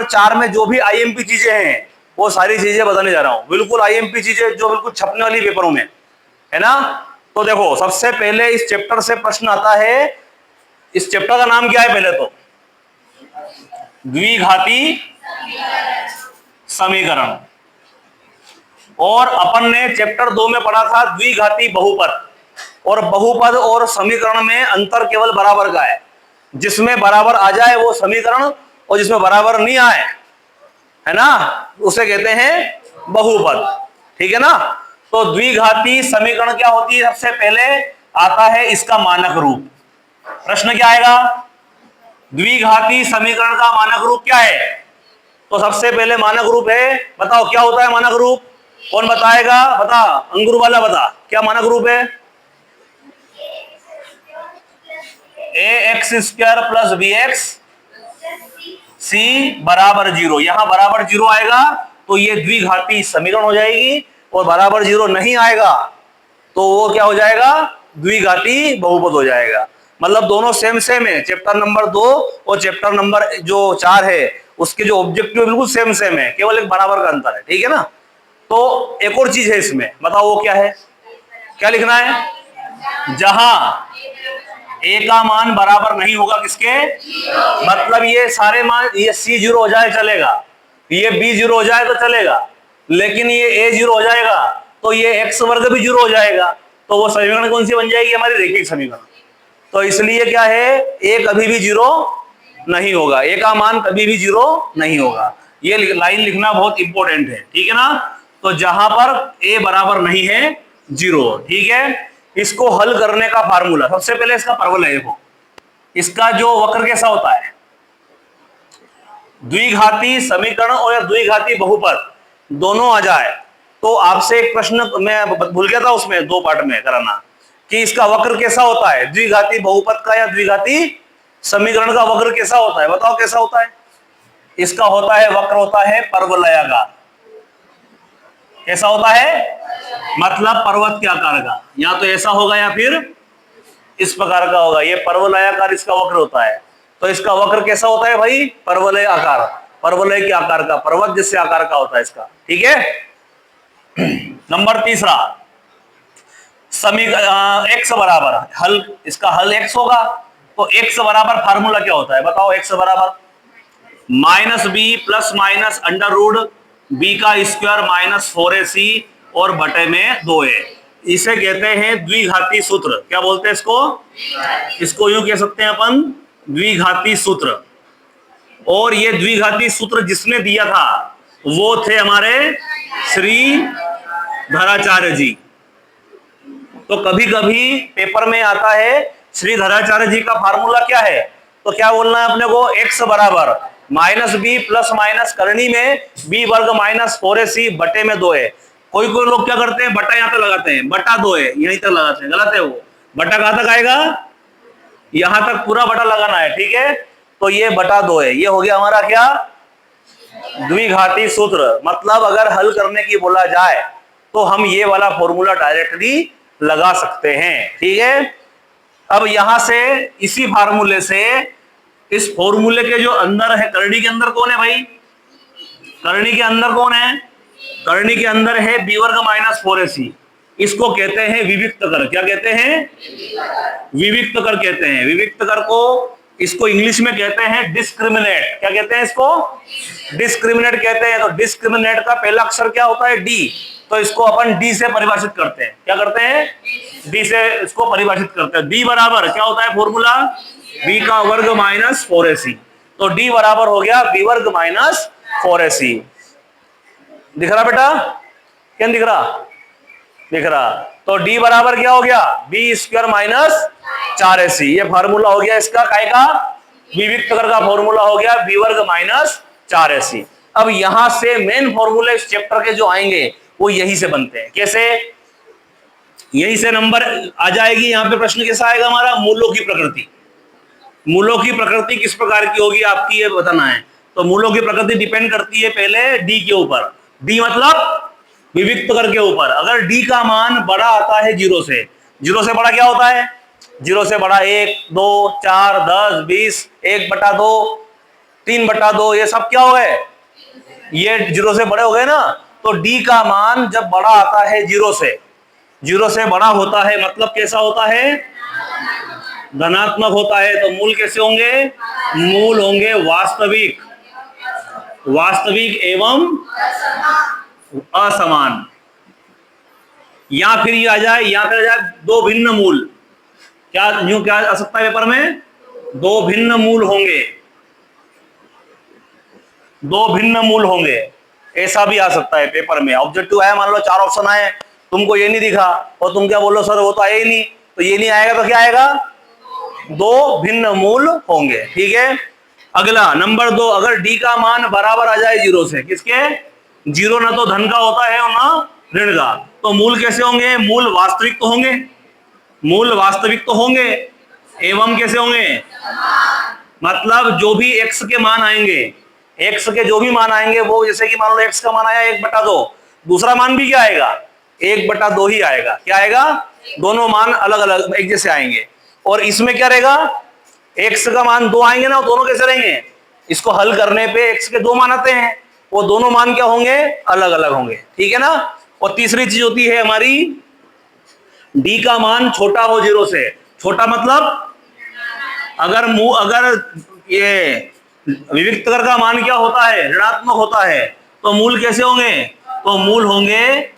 Number 4 में जो भी आईएमपी चीजें हैं वो सारी चीजें बताने जा रहा हूं, बिल्कुल आईएमपी चीजें जो बिल्कुल छपने वाली पेपरों में है ना। तो देखो सबसे पहले इस चैप्टर से प्रश्न आता है। इस चैप्टर का नाम क्या है? पहले तो द्विघाती समीकरण, और अपन ने चैप्टर 2 में पढ़ा था द्विघाती बहुपद। और बहुपद और समीकरण में अंतर केवल बराबर का है, जिसमें बराबर आ जाए वो समीकरण और जिसमें बराबर नहीं आए, है ना, उसे कहते हैं बहुपद। ठीक है ना। तो द्विघाती समीकरण क्या होती है? सबसे पहले आता है इसका मानक रूप। प्रश्न क्या आएगा? द्विघाती समीकरण का मानक रूप क्या है? तो सबसे पहले मानक रूप है, बताओ क्या होता है मानक रूप? कौन बताएगा? बता, अंगूर वाला बता, क्या मानक रूप है? ax square plus b x c बराबर 0। यहां बराबर 0 आएगा तो ये द्विघाती समीकरण हो जाएगी, और बराबर 0 नहीं आएगा तो वो क्या हो जाएगा? द्विघाती बहुपद हो जाएगा। मतलब दोनों सेम सेम है। चैप्टर नंबर 2 और चैप्टर नंबर जो 4 है उसके जो ऑब्जेक्टिव बिल्कुल सेम सेम है, केवल एक बराबर का अंतर है। ठीक है ना। तो एक और चीज है इसमें, बताओ वो क्या है? क्या लिखना है? जहां ए का मान बराबर नहीं होगा किसके? मतलब ये सारे मान, ये सी 0 हो जाए चलेगा, ये बी 0 हो जाए तो चलेगा, लेकिन ये ए 0 हो जाएगा तो ये एक्स वर्ग भी 0 हो जाएगा। तो वो समीकरण कौन सी बन जाएगी? हमारी रैखिक समीकरण। तो इसलिए क्या है, ए कभी भी 0 नहीं होगा, ए का मान कभी भी 0 नहीं होगा। ये लाइन लिखना बहुत इंपॉर्टेंट है। ठीक है ना। तो जहां पर ए बराबर नहीं है 0, ठीक है। इसको हल करने का फार्मूला, सबसे पहले इसका परवलय है। देखो इसका जो वक्र कैसा होता है, द्विघाती समीकरण और द्विघाती बहुपद दोनों आ जाए तो आपसे एक प्रश्न मैं भूल गया था उसमें 2 पार्ट में कराना, कि इसका वक्र कैसा होता है, द्विघाती बहुपद का या द्विघाती समीकरण का वक्र कैसा होता है? बताओ कैसा होता है? इसका होता है वक्र होता है परवलयाकार। कैसा होता है? मतलब पर्वत के आकार का, या तो ऐसा होगा या फिर इस प्रकार का होगा। ये परवलयाकार इसका वक्र होता है। तो इसका वक्र कैसा होता है भाई? परवलय आकार, परवलय के आकार का, पर्वत जैसे आकार का होता है इसका। ठीक है। नंबर 3 समीकरण एक्स बराबर हल, इसका हल एक्स होगा। तो एक्स बराबर फार्मूला क्या होता है? बताओ। एक्स बराबर minus b plus minus under root b का स्क्वायर माइनस 4ac और बटे में 2a। इसे कहते हैं द्विघाती सूत्र। क्या बोलते हैं इसको? इसको यूं कह सकते हैं अपन, द्विघाती सूत्र। और ये द्विघाती सूत्र जिसने दिया था वो थे हमारे श्रीधराचार्य जी। तो कभी कभी पेपर में आता है श्रीधराचार्य जी का फार्मूला क्या है, तो क्या बोलना है अपने को? एक्स बराबर माइनस बी प्लस माइनस करनी में बी वर्ग माइनस 4ac बटे में 2a। कोई कोई लोग क्या करते हैं, बटा यहां तक लगाते हैं, बटा 2a यहीं तक लगाते हैं, गलत है वो। बटा कहां तक आएगा? यहां तक पूरा बटा लगाना है। ठीक है। तो ये बटा 2a, ये हो गया हमारा क्या? द्विघाती सूत्र। मतलब अगर हल करने की बोला जाए तो हम ये वाला फॉर्मूला डायरेक्टली लगा सकते हैं। ठीक है। अब यहां से इसी फार्मूले से, इस फॉर्मूले के जो अंदर है, करनी के अंदर कौन है भाई? करनी के अंदर कौन है? करनी के अंदर है बी वर्ग माइनस 4ac। इसको कहते हैं विविक्त कर। क्या कहते हैं? विविक्त कर कहते हैं। विविक्त कर को इसको इंग्लिश में कहते हैं डिस्क्रिमिनेट। क्या कहते हैं इसको? डिस्क्रिमिनेट कहते हैं। तो डिस्क्रिमिनेट का पहला अक्षर क्या होता है? डी। तो इसको अपन डी से परिभाषित करते हैं। क्या करते हैं? डी से इसको परिभाषित करते हैं। डी बराबर क्या होता है फॉर्मूला? बी का वर्ग माइनस 4ac। तो डी बराबर हो गया बी वर्ग माइनस 4ac। दिख रहा बेटा? क्या दिख रहा? दिख रहा। तो डी बराबर क्या हो गया? B square minus 4ac। ये फार्मूला हो गया इसका, काय का? विविक्त कर का फॉर्मूला हो गया बी वर्ग माइनस 4ac। अब यहां से मेन फॉर्मूले इस चैप्टर के जो आएंगे वो यही से बनते हैं। कैसे? यही से नंबर आ जाएगी। यहां पे प्रश्न कैसा आएगा हमारा? मूलों की प्रकृति। मूलों की प्रकृति किस प्रकार की होगी आपकी, ये बताना है। तो मूलों की प्रकृति डिपेंड करती है पहले डी के ऊपर। डी मतलब विविक्त कर के ऊपर। अगर डी का मान बड़ा आता है 0 से, 0 से बड़ा क्या होता है? 0 से बड़ा 1, 2, 4, 10, 20, 1/2, 3/2, ये सब क्या हो गए, ये 0 से बड़े हो गए ना। तो d का मान जब बड़ा आता है 0 से बड़ा होता है, मतलब कैसा होता है, धनात्मक होता है। तो मूल कैसे होंगे, मूल होंगे वास्तविक एवं असमान। या फिर ये आ जाए दो भिन्न मूल। क्या यूं क्या आ सकता है पेपर में, दो भिन्न मूल होंगे, ऐसा भी आ सकता है पेपर में। ऑब्जेक्टिव है, मान लो 4 ऑप्शन आए, तुमको ये नहीं दिखा और तुम क्या बोलो, सर वो तो आया ही नहीं, तो ये नहीं आएगा तो क्या आएगा, दो भिन्न मूल होंगे। ठीक है, अगला नंबर 2, अगर d का मान बराबर आ जाए 0 से, किसके, 0 ना तो धन का होता है और ना ऋण का, तो मूल कैसे होंगे, मूल वास्तविक तो होंगे एवं कैसे होंगे, मतलब जो भी x के मान आएंगे, x के जो भी मान आएंगे वो, जैसे कि मान लो x का मान आया 1/2, दूसरा मान भी क्या आएगा, 1/2 ही आएगा। क्या आएगा, दोनों मान अलग अलग एक जैसे आएंगे। और इसमें क्या रहेगा, x का मान 2 आएंगे ना, दोनों कैसे रहेंगे, इसको हल करने पे x के 2 मान आते हैं, वो दोनों मान क्या होंगे, अलग अलग होंगे। ठीक है ना। और तीसरी चीज होती है हमारी, d का मान छोटा हो 0 से, छोटा मतलब अगर ये विविक्तकर का मान क्या होता है, ऋणात्मक होता है, तो मूल कैसे होंगे, तो मूल होंगे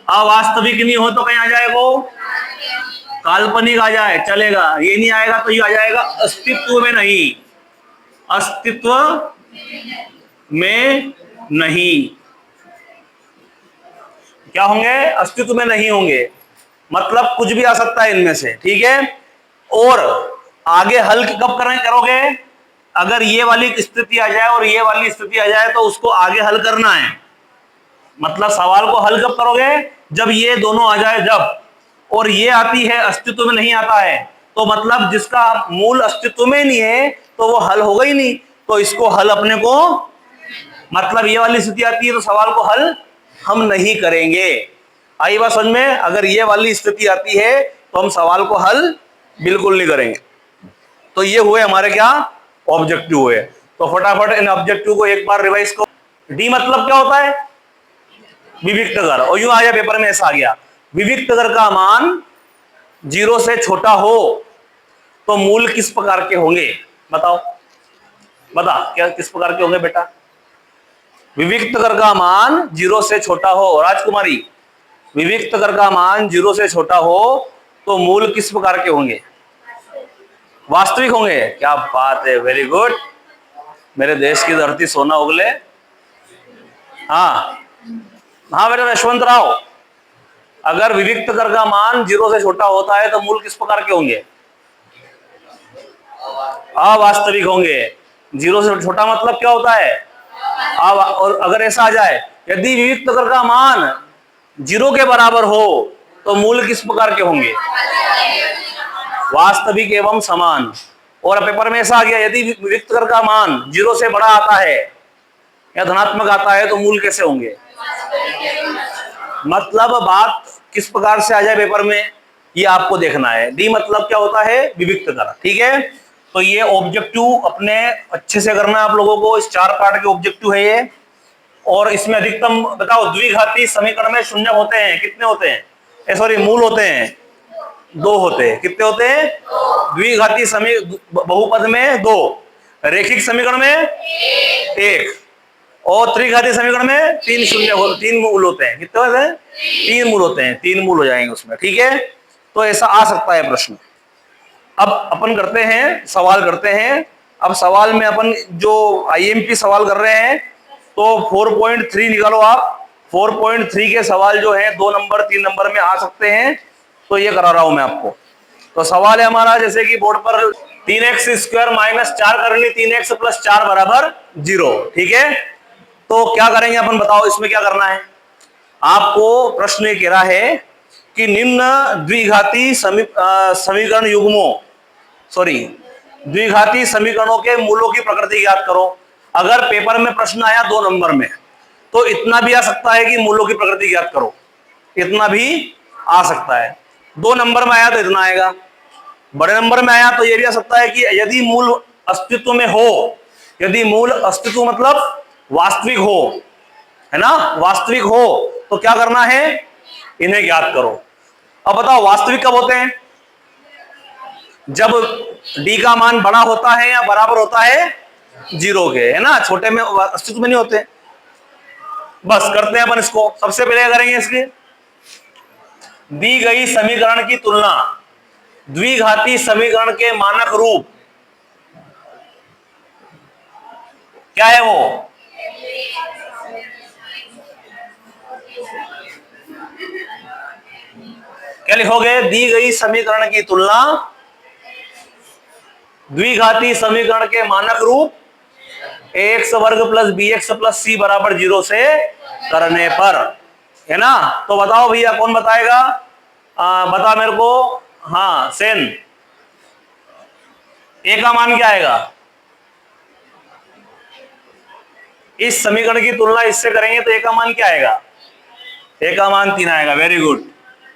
अवास्तविक नहीं हो तो कहीं आ जाए, वो काल्पनिक आ जाए चलेगा, ये नहीं आएगा तो ये आ जाएगा अस्तित्व में नहीं, क्या होंगे, अस्तित्व में नहीं होंगे, मतलब कुछ भी आ सकता है इनमें से। ठीक है, और आगे हल कब करोगे, अगर ये वाली स्थिति आ जाए और ये वाली स्थिति आ जाए तो उसको आगे हल करना है, मतलब सवाल को हल कब करोगे, जब ये दोनों आ जाए, जब, और ये आती है अस्तित्व में नहीं आता है, तो मतलब जिसका मूल अस्तित्व में नहीं है तो वो हल होगा ही नहीं, तो इसको हल अपने को, मतलब ये वाली स्थिति आती है तो सवाल को हल हम नहीं करेंगे। आई बात समझ में, अगर ये वाली स्थिति आती है तो हम सवाल को हल बिल्कुल नहीं करेंगे। तो ये हुए हमारे क्या, ऑब्जेक्टिव हुए। तो फटाफट इन ऑब्जेक्टिव को एक बार रिवाइज करो। डी मतलब क्या होता है, विविक्तकर, और यूं आ गया पेपर में ऐसा आ गया, विविक्तकर का मान 0 से छोटा हो तो मूल किस प्रकार के होंगे, बता क्या किस प्रकार के होंगे बेटा, विविक्तकर का मान 0 से छोटा हो, राजकुमारी, विविक्तकर का मान 0 से छोटा हो तो मूल किस प्रकार के होंगे, वास्तविक होंगे। क्या बात है, वेरी गुड, मेरे देश की धरती सोना उगले। हाँ बेटा यशवंत राव, अगर विविक्तकर का मान 0 से छोटा होता है तो मूल किस प्रकार के होंगे, अवास्तविक होंगे। 0 से छोटा मतलब क्या होता है, और अगर ऐसा आ जाए, यदि विविक्तकर का मान 0 के बराबर हो तो मूल किस प्रकार के होंगे, वास्तविक एवं समान। और पेपर में ऐसा आ गया, यदि विविक्तकर का मान 0 से बड़ा आता है या धनात्मक आता है तो मूल कैसे होंगे, मतलब बात किस प्रकार से आ जाए पेपर में, ये आपको देखना है। डी मतलब क्या होता है, विविक्तकर। ठीक है, तो ये ऑब्जेक्टिव अपने अच्छे से करना है आप लोगों को, इस 4 पार्ट के ऑब्जेक्टिव है ये। और इसमें अधिकतम बताओ, द्विघाती समीकरण में शून्य होते हैं, कितने होते हैं, सॉरी मूल होते हैं, 2 होते हैं। कितने होते हैं, द्विघाती बहुपद में 2, रैखिक समीकरण में 1, और त्रिघाती समीकरण में 3 मूल होते हैं। कितने होते हैं, 3 मूल होते हैं, 3 मूल हो जाएंगे उसमें। ठीक है, तो ऐसा आ सकता है प्रश्न। अब अपन करते हैं, सवाल करते हैं। अब सवाल में अपन जो आईएमपी सवाल कर रहे हैं, तो 4.3 निकालो आप। 4.3 के सवाल जो है 2 नंबर 3 नंबर में आ सकते हैं, तो ये करा रहा हूं मैं आपको। तो सवाल है हमारा, जैसे कि बोर्ड पर 3x² - 4 कर ली, 3x + 4 = 0। ठीक है, तो क्या करेंगे अपन, बताओ इसमें क्या करना है आपको। प्रश्न ये कह रहा है कि निम्न द्विघाती समीकरण युग्मों, द्विघाती समीकरणों के मूलों की प्रकृति ज्ञात करो। अगर पेपर में प्रश्न आया 2 नंबर में, तो इतना भी आ सकता है कि मूलों की प्रकृति ज्ञात करो, इतना भी आ सकता है। 2 नंबर में आया तो इतना आएगा, बड़े नंबर में आया तो ये भी आ सकता है कि यदि मूल अस्तित्व में हो, यदि मूल अस्तित्व मतलब वास्तविक हो, है ना, वास्तविक हो, तो क्या करना है, इन्हें ज्ञात करो। अब बताओ वास्तविक कब होते हैं, जब डी का मान बड़ा होता है या बराबर होता है 0 के, है ना, छोटे में अस्तित्व में नहीं होते। बस करते हैं अपन इसको, सबसे पहले करेंगे इसके दी गई समीकरण की तुलना द्विघाती समीकरण के मानक रूप, क्या है वो, क्या लिखोगे, दी गई समीकरण की तुलना द्विघाती समीकरण के मानक रूप ax वर्ग प्लस bx प्लस c बराबर 0 से करने पर, है ना। तो बताओ भैया कौन बताएगा, बता मेरे को, हाँ सेन, ए का मान क्या आएगा, इस समीकरण की तुलना इससे करेंगे तो ए का मान क्या आएगा, ए का मान 3 आएगा। वेरी गुड,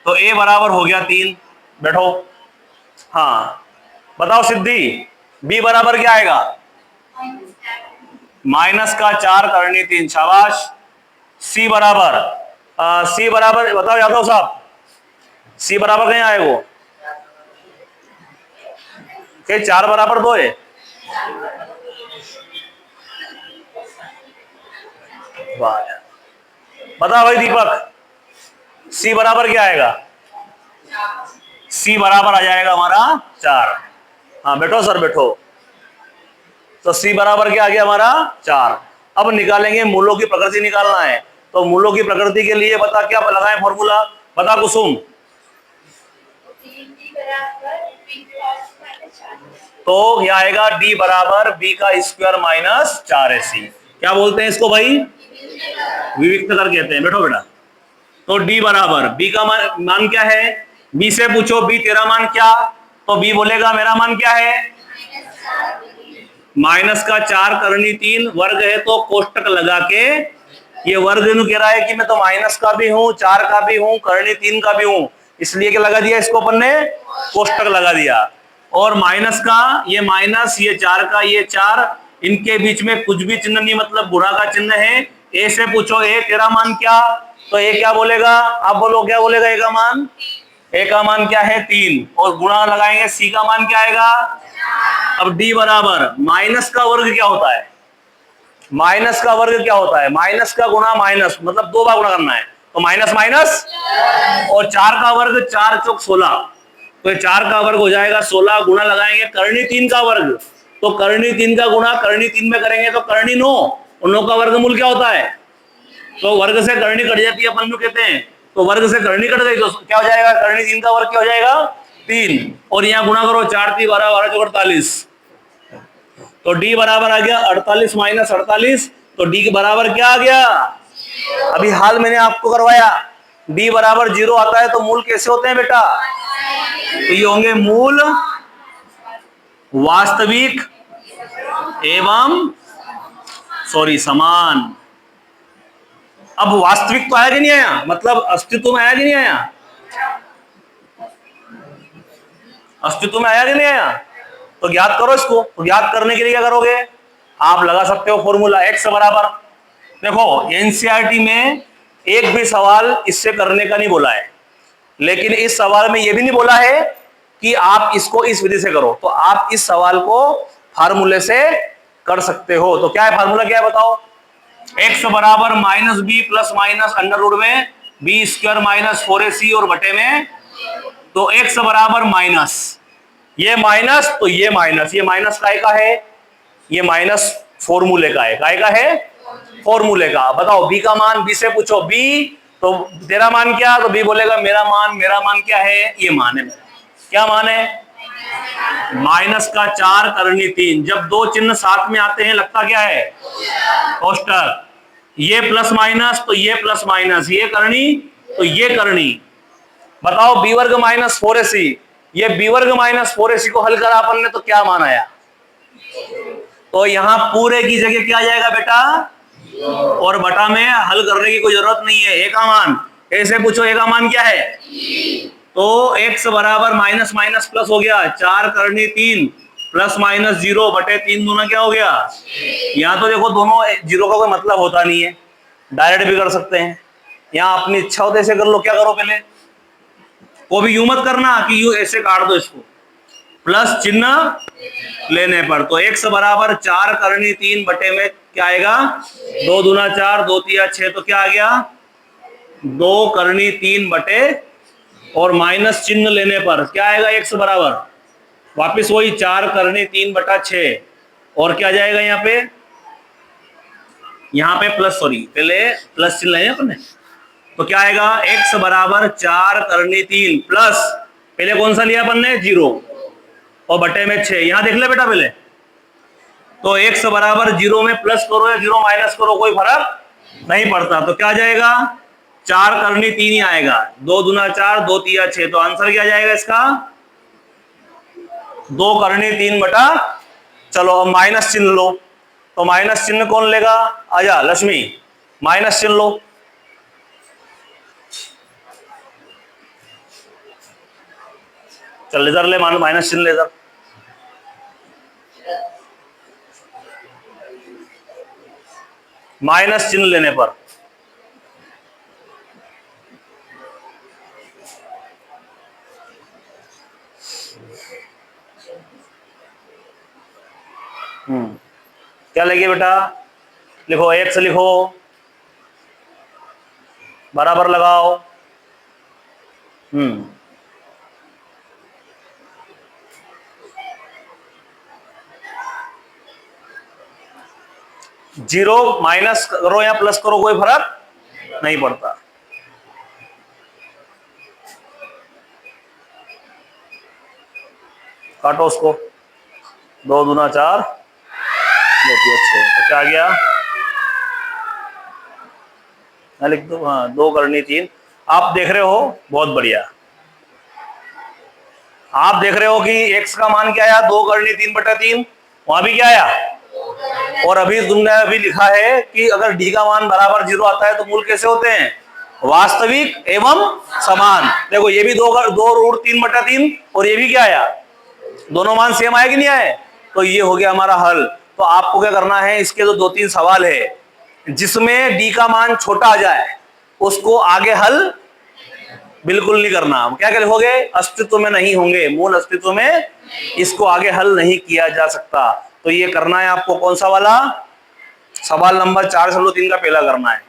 तो ए बराबर हो गया 3, बैठो। हाँ बताओ सिद्धि, बी बराबर क्या आएगा, माइनस का 4 करनी 3, शाबाश। सी बराबर बताओ यादव साहब, सी बराबर कहीं आए वो, के 4 बराबर 2 है, बताओ भाई दीपक, सी बराबर क्या आएगा, सी बराबर आ जाएगा हमारा 4। हाँ बैठो सर बैठो, तो सी बराबर क्या आ गया हमारा 4। अब निकालेंगे मूलों की प्रकृति, निकालना है, तो मूलों की प्रकृति के लिए बता क्या लगाएं फॉर्मूला, बता कुसुम। तो क्या आएगा, डी बराबर बी का स्क्वायर माइनस 4ac, क्या बोलते हैं इसको भाई, विविक्त कर कहते हैं, बैठो बेटा। तो डी बराबर बी का मान क्या है, बी से पूछो बी तेरा मान क्या, तो बी बोलेगा मेरा मान क्या है, माइनस का 4 करनी 3, वर्ग है तो कोष्टक लगा के, ये वर्ग नु कह रहा है कि मैं तो माइनस का भी हूं 4 का भी हूं करनी 3 का भी हूं, इसलिए क्या लगा दिया इसको अपन ने, कोष्टक लगा दिया। और माइनस का ये माइनस, ये 4 का ये 4, इनके बीच में कुछ भी चिन्ह नहीं, मतलब गुणा का चिन्ह है। ए से पूछो ए तेरा मान क्या, तो ए क्या बोलेगा, आप बोलो क्या बोलेगा, ए का मान, ए का मान क्या है 3, और गुणा लगाएंगे सी का मान क्या आएगा। अब डी बराबर माइनस का वर्ग क्या होता है, माइनस का वर्ग क्या होता है, माइनस का गुणा माइनस, मतलब 2 बार गुणा करना है, तो माइनस माइनस, और 4 का वर्ग 4 चौक 16, तो 4 का वर्ग हो जाएगा 16, गुणा लगाएंगे करनी 3 का वर्ग, तो करनी 3 का गुणा करनी 3 में करेंगे तो करनी 9, और 9 का वर्गमूल क्या होता है, तो वर्ग से करनी कट जाती है अपन लोग कहते हैं, तो वर्ग से करनी कट गई तो क्या हो जाएगा, करनी 3 का वर्ग क्या हो जाएगा 3, और यहाँ गुणा करो 4 3 12 12 चौक 48, तो डी बराबर आ गया 48 माइनस 48, तो डी के बराबर क्या आ गया, अभी हाल मैंने आपको करवाया, डी बराबर 0 आता है तो मूल कैसे होते हैं बेटा, तो ये होंगे मूल वास्तविक एवं समान। अब वास्तविक तो आया कि नहीं आया, मतलब अस्तित्व में आया कि नहीं आया, अस्तित्व में आया कि नहीं आया, तो ज्ञात करो इसको। तो ज्ञात करने के लिए क्या करोगे, आप लगा सकते हो फॉर्मूला x बराबर, देखो एनसीईआरटी में एक भी सवाल इससे करने का नहीं बोला है, लेकिन इस सवाल में यह भी नहीं बोला है कि आप इसको इस विधि से करो, तो आप इस सवाल को फार्मूले से कर सकते हो। तो क्या है फार्मूला, क्या है बताओ, x बराबर minus b plus minus under root में बी स्क्वायर माइनस 4ac और बटे में, तो x बराबर माइनस, ये माइनस तो ये माइनस, ये माइनस काय का है, ये माइनस फॉर्मूले का है, काय का है, फॉर्मूले का। बताओ b का मान, b से पूछो b, तो तेरा मान क्या, तो b बोलेगा मेरा मान क्या है, ये मान है, क्या मान है, माइनस का 4 करनी 3, जब दो चिन्ह साथ में आते हैं लगता क्या है, कोष्टक, ये प्लस माइनस तो ये प्लस माइनस, ये करनी तो ये करनी। बताओ बी वर्ग माइनस 4ac, ये बी वर्ग माइनस 4ac को हल करा अपन ने तो क्या मान आया, तो यहां पूरे की जगह क्या आ जाएगा बेटा, और बटा में हल करने की कोई जरूरत नहीं है, ए का मान, ए से पूछो ए का मान क्या है, तो x बराबर माइनस माइनस प्लस हो गया, 4 करनी 3 प्लस माइनस 0 बटे 3 दूना क्या हो गया। यहाँ तो देखो दोनों जीरो का कोई मतलब होता नहीं है, डायरेक्ट भी कर सकते हैं। यहाँ अपनी इच्छा होते ऐसे कर लो, क्या करो पहले, वो भी यूं मत करना कि यूं ऐसे काट दो इसको, प्लस चिन्ह लेने पर। तो x बराबर 4 करनी 3 बटे में क्या आएगा, 2 दूना 4 2 तिया 6, तो क्या आ गया 2 करनी 3 बटे, और माइनस चिन्ह लेने पर क्या आएगा x बराबर वापिस वही 4 करनी 3 बटा 6, और क्या जाएगा यहाँ पे प्लस, सॉरी पहले प्लस चिन्ह लेंगे अपने, तो क्या आएगा x बराबर 4 करनी 3 प्लस पहले कौन सा लिया अपन ने 0 और बटे में 6। यहां देख ले बेटा पहले, तो x बराबर 0 में प्लस करो या 0 माइनस करो कोई फर्क नहीं पड़ता, तो क्या जाएगा 4 करनी 3 ही आएगा, 2 दूना 4 2 तिया 6, तो आंसर क्या जाएगा इसका 2 करनी 3 बटा। चलो अब माइनस चिन्ह लो, तो माइनस चिन्ह कौन लेगा, आजा लक्ष्मी माइनस चिन्ह लो। चल इधर ले माइनस चिन्ह ले इधर, माइनस चिन्ह लेने पर क्या लगे बेटा, लिखो x लिखो बराबर लगाओ 0 माइनस करो या प्लस करो कोई फर्क नहीं पड़ता। काटो उसको, 2 दूना 4 2 तिया 6, तो क्या आ गया, लिख दो, हाँ 2 करनी 3। आप देख रहे हो बहुत बढ़िया, आप देख रहे हो कि x का मान क्या आया 2 करनी 3 बटा 3, वहां भी क्या आया, और अभी तुमने अभी लिखा है कि अगर d का मान बराबर 0 आता है तो मूल कैसे होते हैं, वास्तविक एवं समान। देखो ये भी 2 रूट 3 बटा 3 और ये भी क्या आया, दोनों मान सेम आए कि नहीं आए, तो ये हो गया हमारा हल। तो आपको क्या करना है, इसके तो 2-3 सवाल है जिसमें d का मान छोटा आ जाए उसको आगे हल बिल्कुल नहीं करना। क्या क्या लिखोगे, अस्तित्व में नहीं होंगे, मूल अस्तित्व में इसको आगे हल नहीं किया जा सकता। तो ये करना है आपको कौन सा वाला, सवाल नंबर 4 3 का पहला करना है।